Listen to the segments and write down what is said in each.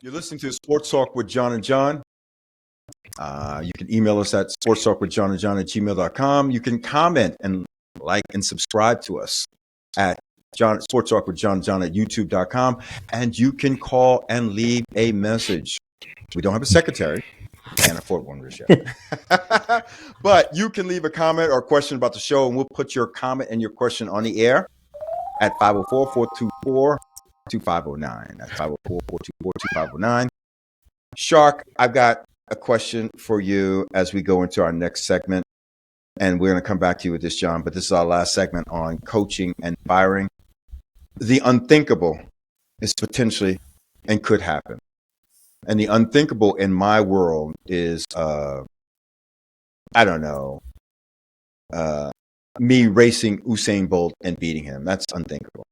You're listening to Sports Talk with John and John. You can email us at sportstalkwithjohnandjohn@gmail.com. You can comment and like and subscribe to us at Sports Talk with John and John at youtube.com. And you can call and leave a message. We don't have a secretary. Can't afford one this year. But you can leave a comment or question about the show, and we'll put your comment and your question on the air at 504-424-2509. That's 504-424-2509. Shark, I've got a question for you as we go into our next segment. And we're going to come back to you with this, John, but this is our last segment on coaching and firing. The unthinkable is potentially and could happen. And the unthinkable in my world is, me racing Usain Bolt and beating him. That's unthinkable.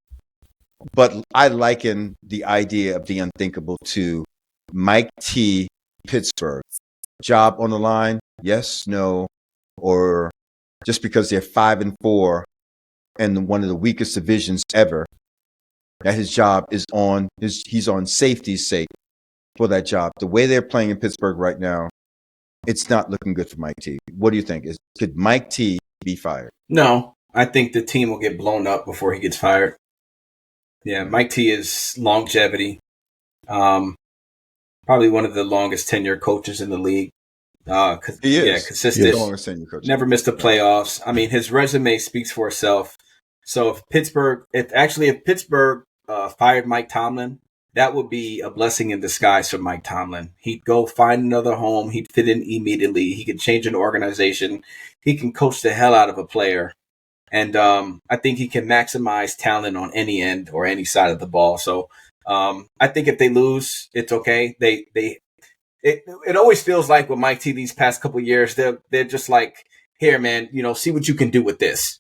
But I liken the idea of the unthinkable to Mike T. Pittsburgh. Job on the line? Yes, no, or just because they're 5-4 and one of the weakest divisions ever, that his job is on he's on safety's sake for that job. The way they're playing in Pittsburgh right now, it's not looking good for Mike T. What do you think? Could Mike T be fired? No, I think the team will get blown up before he gets fired. Yeah, Mike T is longevity. Probably one of the longest tenure coaches in the league. He is. Yeah, consistent. Never missed the playoffs. I mean, his resume speaks for itself. So if Pittsburgh fired Mike Tomlin, that would be a blessing in disguise for Mike Tomlin. He'd go find another home. He'd fit in immediately. He could change an organization. He can coach the hell out of a player. And I think he can maximize talent on any end or any side of the ball. So I think if they lose, it's okay. It always feels like with Mike T these past couple of years, they're just like, here, man, see what you can do with this.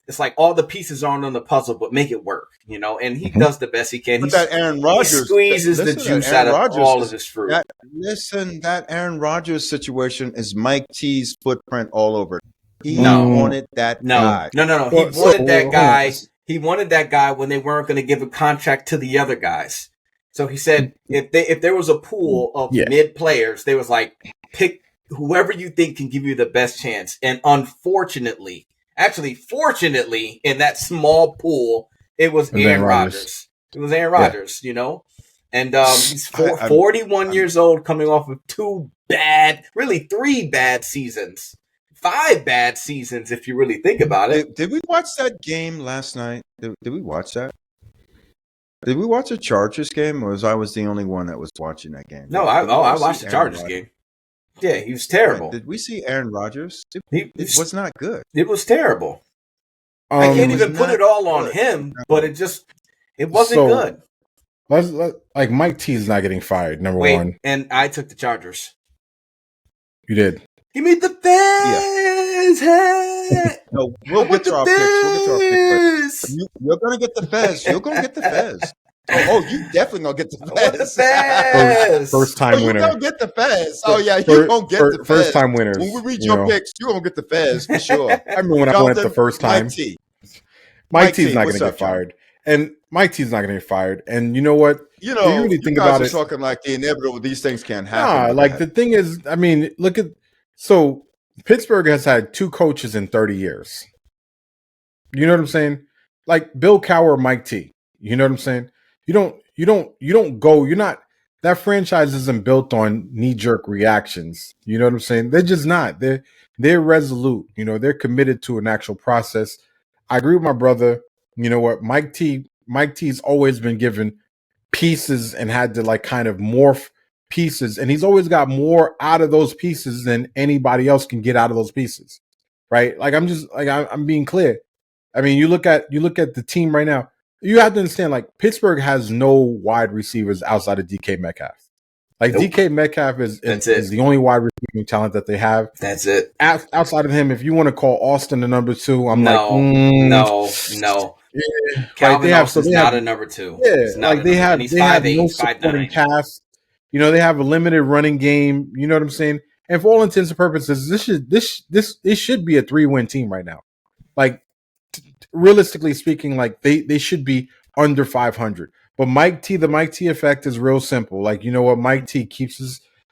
It's like all the pieces aren't on the puzzle, but make it work, and he does the best he can. But that Aaron Rodgers, he squeezes the juice out of all of his fruit. That Aaron Rodgers situation is Mike T's footprint all over. He wanted that guy. No. He wanted that guy. He wanted that guy when they weren't going to give a contract to the other guys. So he said if there was a pool of mid players, they was like, pick whoever you think can give you the best chance. And fortunately, in that small pool, it was Aaron Rodgers. It was Aaron Rodgers, And he's 41 years old, coming off of 3 bad seasons. 5 bad seasons, if you really think about it. Did we watch that game last night? Did we watch that? Did we watch the Chargers game, or was I the only one that was watching that game? No, I watched the Chargers game. Yeah, he was terrible. Did we see Aaron Rodgers? It was not good. It was terrible. I can't even put it all on him, but it wasn't good. Like Mike T is not getting fired, number one. And I took the Chargers. You did. Give me the Fez. Hey. No, we'll get to our picks. You're going to get the Fez. You're going to get the Fez. Oh, you definitely going to get the Fez. First time winner. You're going to get the Fez. Oh, yeah, you're going to get the Fez. First time winners. When we read your picks, you're going to get the Fez for sure. I remember when I went the first time. Mike T's not going to get fired. And Mike T's not going to get fired. And you know what? You really think about it. Talking like the inevitable, these things can't happen. The thing is, I mean, so Pittsburgh has had 2 coaches in 30 years. You know what I'm saying? Like Bill Cowher, Mike T. You know what I'm saying? That franchise isn't built on knee-jerk reactions. You know what I'm saying? They're just not. They're resolute. They're committed to an actual process. I agree with my brother. You know what? Mike T's always been given pieces and had to kind of morph pieces, and he's always got more out of those pieces than anybody else can get out of those pieces, right? I'm being clear. I mean, you look at the team right now. You have to understand, Pittsburgh has no wide receivers outside of DK Metcalf. Nope. DK Metcalf is the only wide receiving talent that they have. That's it. Outside of him, if you want to call Austin the number 2, no. Yeah. Calvin Austin's not a number 2. Yeah, they have no supporting cast. They have a limited running game. You know what I'm saying? And for all intents and purposes, this should be a 3-win team right now. Realistically speaking, they should be under 500. But the Mike T effect is real simple. Like, you know what? Mike T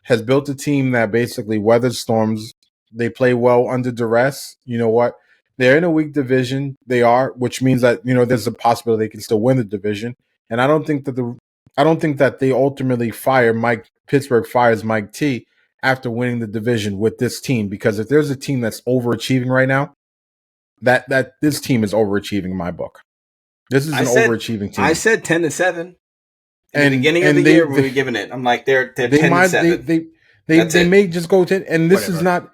has built a team that basically weathers storms. They play well under duress. You know what? They're in a weak division. They are, which means that, you know, there's a possibility they can still win the division. And I don't think that they ultimately Pittsburgh fires Mike T after winning the division with this team, because if there's a team that's overachieving right now, that this team is overachieving in my book. This is overachieving team. I said 10-7 in the beginning of the year when we were giving it. I'm like, they're 10-7. They may just go 10, and this is not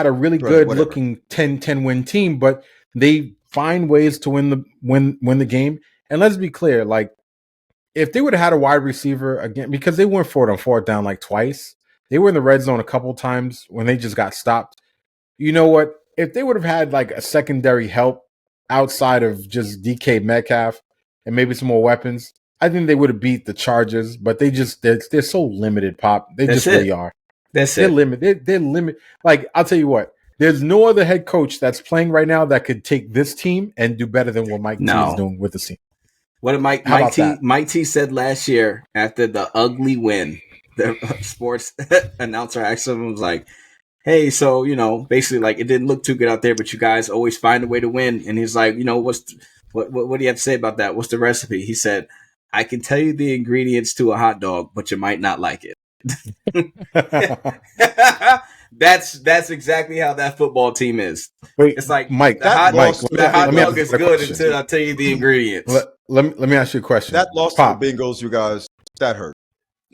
a really good looking 10 win team, but they find ways to win the game. And let's be clear, like, if they would have had a wide receiver again, because they went for it on fourth down like twice, they were in the red zone a couple times when they just got stopped. You know what? If they would have had like a secondary help outside of just DK Metcalf and maybe some more weapons, I think they would have beat the Chargers. But they're so limited, Pop. They really are. They're limited. They're limited. Like, I'll tell you what. There's no other head coach that's playing right now that could take this team and do better than what Mike T is doing with the team. What did Mike T said last year after the ugly win? The sports announcer asked him, was like, hey, so, you know, basically, like, it didn't look too good out there, but you guys always find a way to win. And he's like, you know, what do you have to say about that? What's the recipe? He said, I can tell you the ingredients to a hot dog, but you might not like it. That's exactly how that football team is. Wait, it's like, Mike, the hot dog is good until I tell you the ingredients. Let me ask you a question. That loss to the Bengals, you guys, that hurt.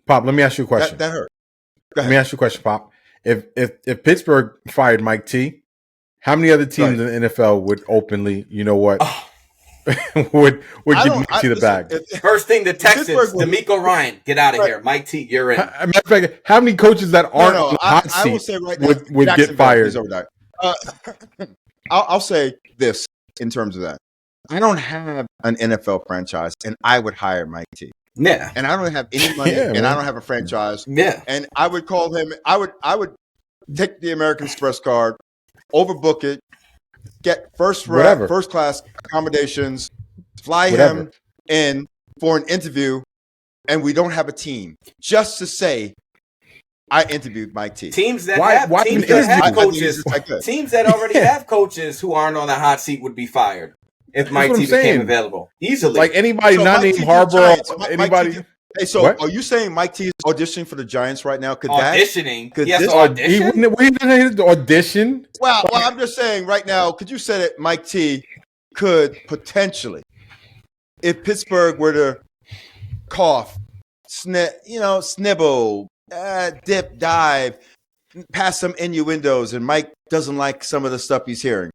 Pop, let me ask you a question. That hurt. Let me ask you a question, Pop. If Pittsburgh fired Mike T, how many other teams in the NFL would openly, you know what, would give Mike T the bag? First thing, the Texans, D'Amico Ryan, get out of here. Mike T, you're in. Matter of fact, how many coaches that aren't on the hot seat will say right now, would get fired? I'll say this in terms of that. I don't have an NFL franchise, and I would hire Mike T. Yeah, and I don't have any money, and I don't have a franchise. Yeah, and I would call him. I would take the American Express card, overbook it, get first class accommodations, fly him in for an interview, and we don't have a team just to say I interviewed Mike T. Teams that have coaches, teams that already have coaches who aren't on the hot seat would be fired. If Mike T became available easily, like anybody not named Harbaugh, anybody. Hey, so are you saying Mike T is auditioning for the Giants right now? Auditioning? Could he has to audition? He wouldn't audition. Well, I'm just saying right now. Could you say that Mike T could potentially, if Pittsburgh were to cough, snibble, dip, dive, pass some innuendos, and Mike doesn't like some of the stuff he's hearing?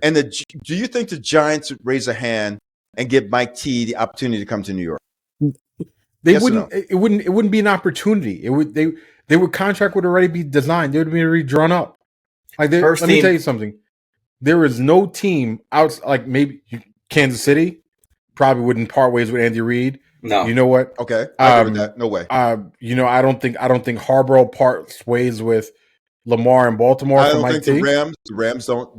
And do you think the Giants would raise a hand and give Mike T the opportunity to come to New York? They wouldn't. No? It wouldn't be an opportunity. It would. Their contract would already be designed. They would be already drawn up. Like let me tell you something. There is no team out. Like maybe Kansas City probably wouldn't part ways with Andy Reid. No. You know what? Okay. I agree with that. No way. You know, I don't think Harbaugh parts ways with Lamar in Baltimore. I don't think the Rams don't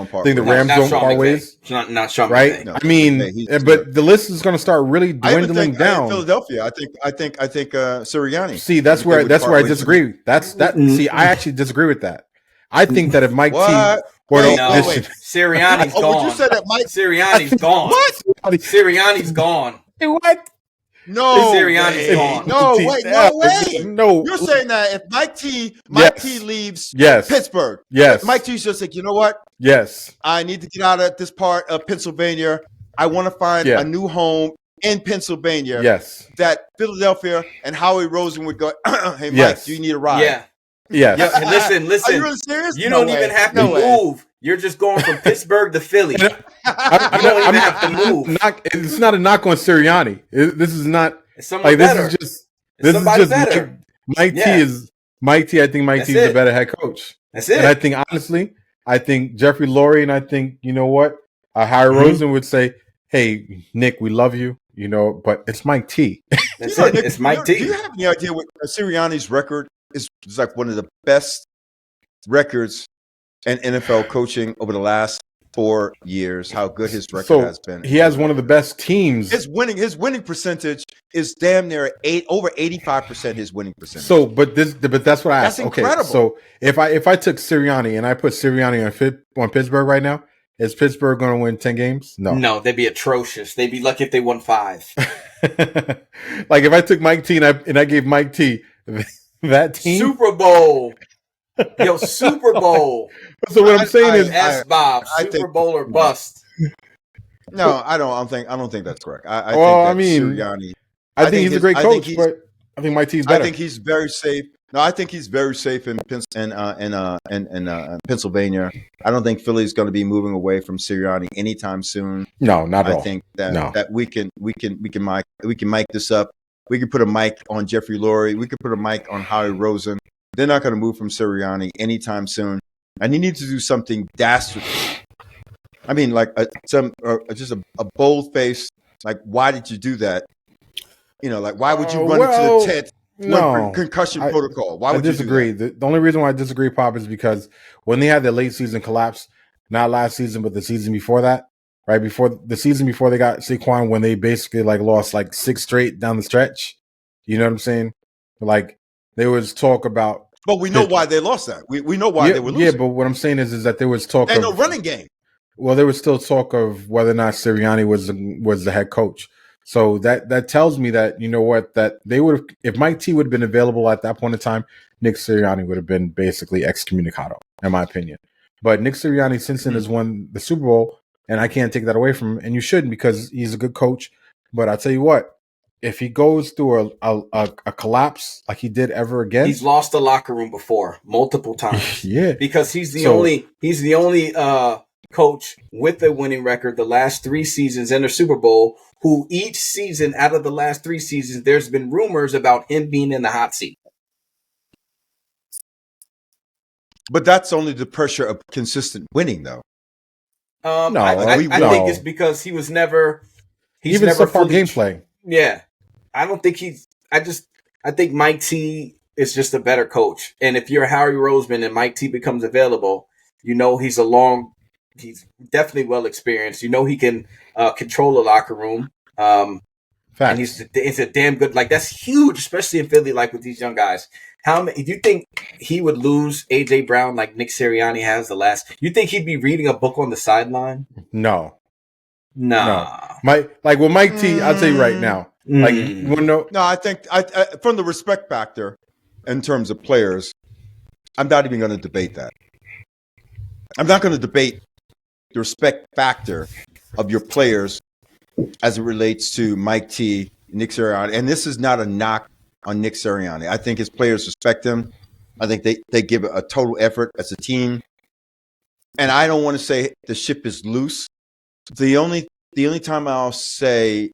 part. I think the Rams don't part ways. Not Sean right? McVay. No, I mean, but the list is going to start really dwindling down. Philadelphia, I think Sirianni. See, that's where I disagree. See, I actually disagree with that. I think that if Mike T Sirianni's gone. Would you say that Mike Sirianni's gone? What? Sirianni's gone. What? No, Sirianni's gone. No way. No, you're saying that if Mike T leaves Pittsburgh, Mike T's just like, you know what? Yes, I need to get out of this part of Pennsylvania. I want to find a new home in Pennsylvania. Yes, that Philadelphia and Howie Roseman would go, hey, Mike, do you need a ride? Yeah. Yes. Listen. Are you really serious? You don't even have to move. You're just going from Pittsburgh to Philly. You don't even have to move. It's not a knock on Sirianni. This is not. It's somebody better. This is just better. Mike T is Mike T. I think Mike T is a better head coach. That's it. And I think honestly, Jeffrey Lurie, and I think you know what, Howie Roseman would say, "Hey, Nick, we love you, you know, but it's Mike T." That's it. Nick, it's Mike T. Do you have any idea what Sirianni's record is? Like one of the best records in NFL coaching over the last 4 years, how good his record So has been. he has one of the best teams. His winning percentage is damn near over 85%. His winning percentage. So, but that's what I asked. That's incredible. Okay, so if I took Sirianni and I put Sirianni on Pittsburgh right now, is Pittsburgh going to win 10 games? No, they'd be atrocious. They'd be lucky if they won 5. Like if I took Mike T and I gave Mike T that team, Super Bowl. Yo, Super Bowl. So what I'm saying is, Bob, Super Bowl or bust. No, I don't think that's correct. I mean, Sirianni. I think he's a great coach, but I think Mike T's better. I think he's very safe. No, I think he's very safe in Pennsylvania. I don't think Philly's going to be moving away from Sirianni anytime soon. No, not at all. I think that we can mic this up. We can put a mic on Jeffrey Lurie. We could put a mic on Howie Rosen. They're not going to move from Sirianni anytime soon, and he needs to do something dastardly. I mean, like just a bold face. Like, why did you do that? You know, like why would you run into the tent? Concussion protocol. Why would you disagree? do that? The only reason why I disagree, Pop, is because when they had their late season collapse, not last season, but the season before that, right before the season before they got Saquon, when they basically like lost like 6 straight down the stretch. You know what I'm saying? Like there was talk about, but we know why they lost that. We know why they were losing. Yeah, but what I'm saying is that there was talk of no running game. Well, there was still talk of whether or not Sirianni was the head coach. So that tells me that, you know what, that they would have, if Mike T would have been available at that point in time, Nick Sirianni would have been basically excommunicado, in my opinion. But Nick Sirianni since then has won the Super Bowl, and I can't take that away from him, and you shouldn't, because he's a good coach. But I'll tell you what, if he goes through a collapse like he did ever again, he's lost the locker room before multiple times. Yeah, because he's the only coach with a winning record the last 3 seasons and a Super Bowl, who each season out of the last 3 seasons, there's been rumors about him being in the hot seat. But that's only the pressure of consistent winning, though. I think it's because he was never. He's even never fully gameplay. Yeah, I don't think he's. I think Mike T is just a better coach. And if you're Howie Roseman and Mike T becomes available, you know he's definitely well experienced. You know he can control the locker room. And he's a damn good. Like that's huge, especially in Philly. Like with these young guys, how many? Do you think he would lose AJ Brown like Nick Sirianni has the last? You think he'd be reading a book on the sideline? No. Mike T, I'll tell you right now. Like you want to know? No, I think from the respect factor in terms of players, I'm not even going to debate that. I'm not going to debate the respect factor of your players as it relates to Mike T, Nick Sirianni. And this is not a knock on Nick Sirianni. I think his players respect him. I think they give a total effort as a team. And I don't want to say the ship is loose. The only time I'll say,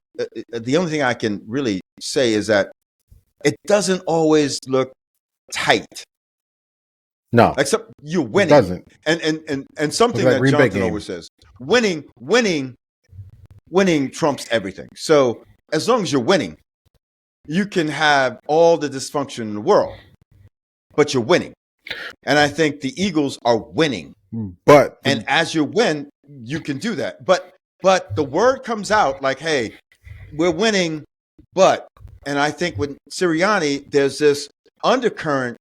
the only thing I can really say is that it doesn't always look tight. No, except you're winning. It doesn't. And something that Jonathan always says: winning trumps everything. So as long as you're winning, you can have all the dysfunction in the world, but you're winning. And I think the Eagles are winning. And as you win, you can do that. But the word comes out like, "Hey, we're winning," and I think with Sirianni, there's this undercurrent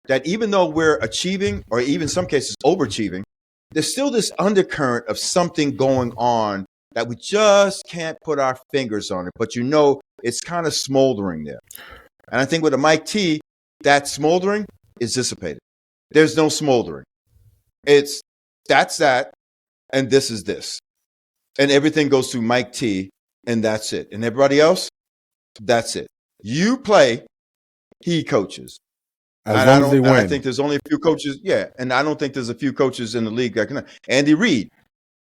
that even though we're achieving, or even in some cases overachieving, there's still this undercurrent of something going on that we just can't put our fingers on it. But you know, it's kind of smoldering there. And I think with a Mike T, that smoldering is dissipated. There's no smoldering. That's that, and this is this. And everything goes through Mike T, and that's it. And everybody else, that's it. You play, he coaches. As long as they win. I think there's only a few coaches, and I don't think there's a few coaches in the league that can. Andy Reid,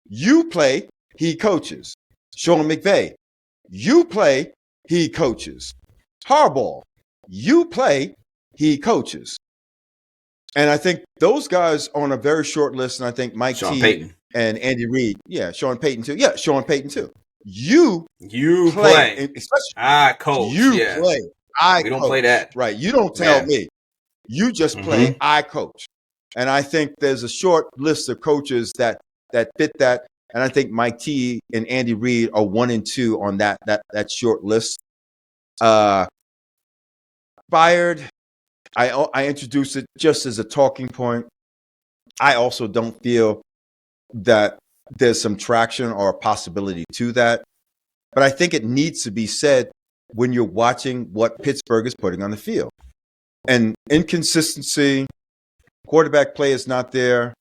you play, he coaches. Sean McVay, you play, he coaches. Harbaugh, you play, he coaches. And I think those guys are on a very short list, and I think Mike Sean T Payton. And Andy Reid, Sean Payton too. Yeah, Sean Payton too. You play. Especially I coach. You play. We don't play that. Right. You don't tell me. You just play. I coach. And I think there's a short list of coaches that fit that. And I think Mike T and Andy Reid are 1 and 2 on that short list. Fired. I introduced it just as a talking point. I also don't feel that there's some traction or a possibility to that. But I think it needs to be said when you're watching what Pittsburgh is putting on the field. And inconsistency, quarterback play is not there.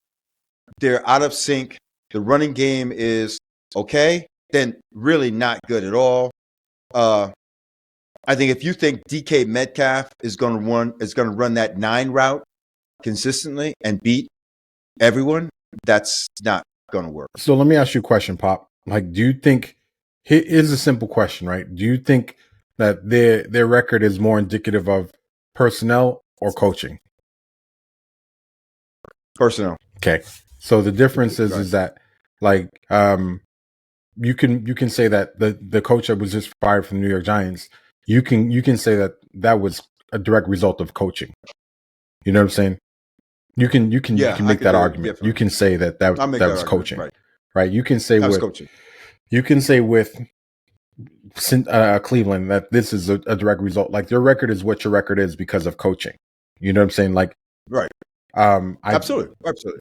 They're out of sync. The running game is okay, then really not good at all. I think if you think DK Metcalf is going to run that 9 route consistently and beat everyone, that's not going to work. So let me ask you a question, Pop. Like, do you think, here's a simple question, right? Do you think that their record is more indicative of personnel or coaching? Personnel. Okay. So the difference is that, like, you can say that the coach that was just fired from the New York Giants, you can say that was a direct result of coaching. You know what I'm saying? You can make that argument. You can say that was coaching, right? You can say with Cleveland that this is a direct result. Like, your record is what your record is because of coaching. You know what I'm saying? Like, right. Absolutely.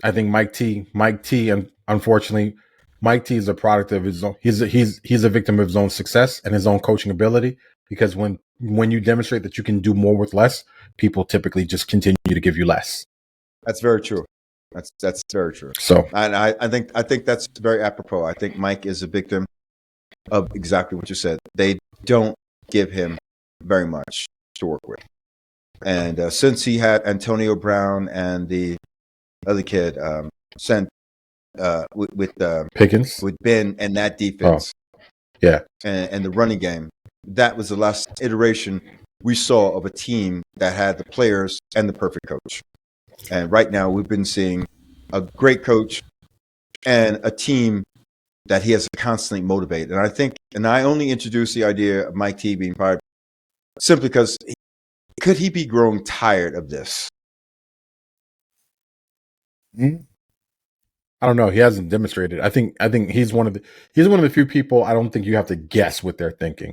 I think Mike T, and unfortunately, Mike T is a product of his own. He's a victim of his own success and his own coaching ability. Because when you demonstrate that you can do more with less, people typically just continue to give you less. That's very true. That's very true. So, and I think that's very apropos. I think Mike is a victim of exactly what you said. They don't give him very much to work with. And since he had Antonio Brown and the other kid sent with Pickens, with Ben and that defense, and the running game, that was the last iteration we saw of a team that had the players and the perfect coach. And right now, we've been seeing a great coach and a team that he has to constantly motivate. And I only introduced the idea of Mike T being fired simply because could he be growing tired of this? I don't know. He hasn't demonstrated. I think he's one of the few people I don't think you have to guess what they're thinking.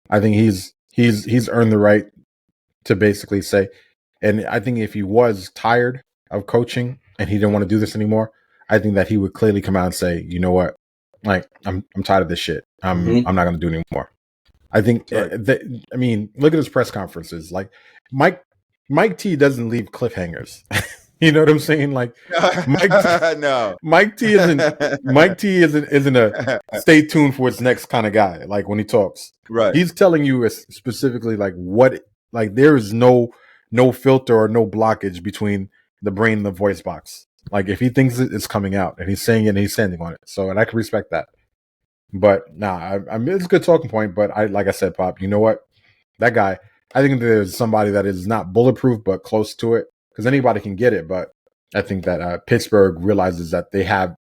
I think he's earned the right to basically say, and I think if he was tired of coaching and he didn't want to do this anymore, I think that he would clearly come out and say, you know what, like I'm tired of this shit. I'm not going to do it anymore. I think. I mean, look at his press conferences. Like Mike T doesn't leave cliffhangers. You know what I'm saying? Like Mike T isn't a stay tuned for its next kind of guy. Like when he talks, right? He's telling you specifically like what, like there is no filter or no blockage between the brain and the voice box. Like if he thinks it's coming out and he's saying it and he's standing on it. So, and I can respect that. But I mean, it's a good talking point. But like I said, Pop, you know what? That guy, I think there's somebody that is not bulletproof but close to it. Because anybody can get it, but I think that Pittsburgh realizes that they have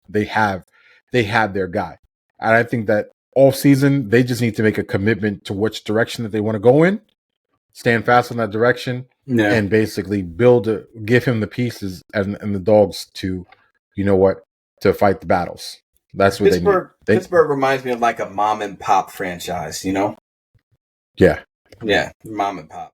their guy, and I think that all season they just need to make a commitment to which direction that they want to go in, stand fast in that direction, and basically give him the pieces and the dogs to, you know what, to fight the battles. That's what they need. Pittsburgh reminds me of like a mom and pop franchise, you know? Yeah, mom and pop.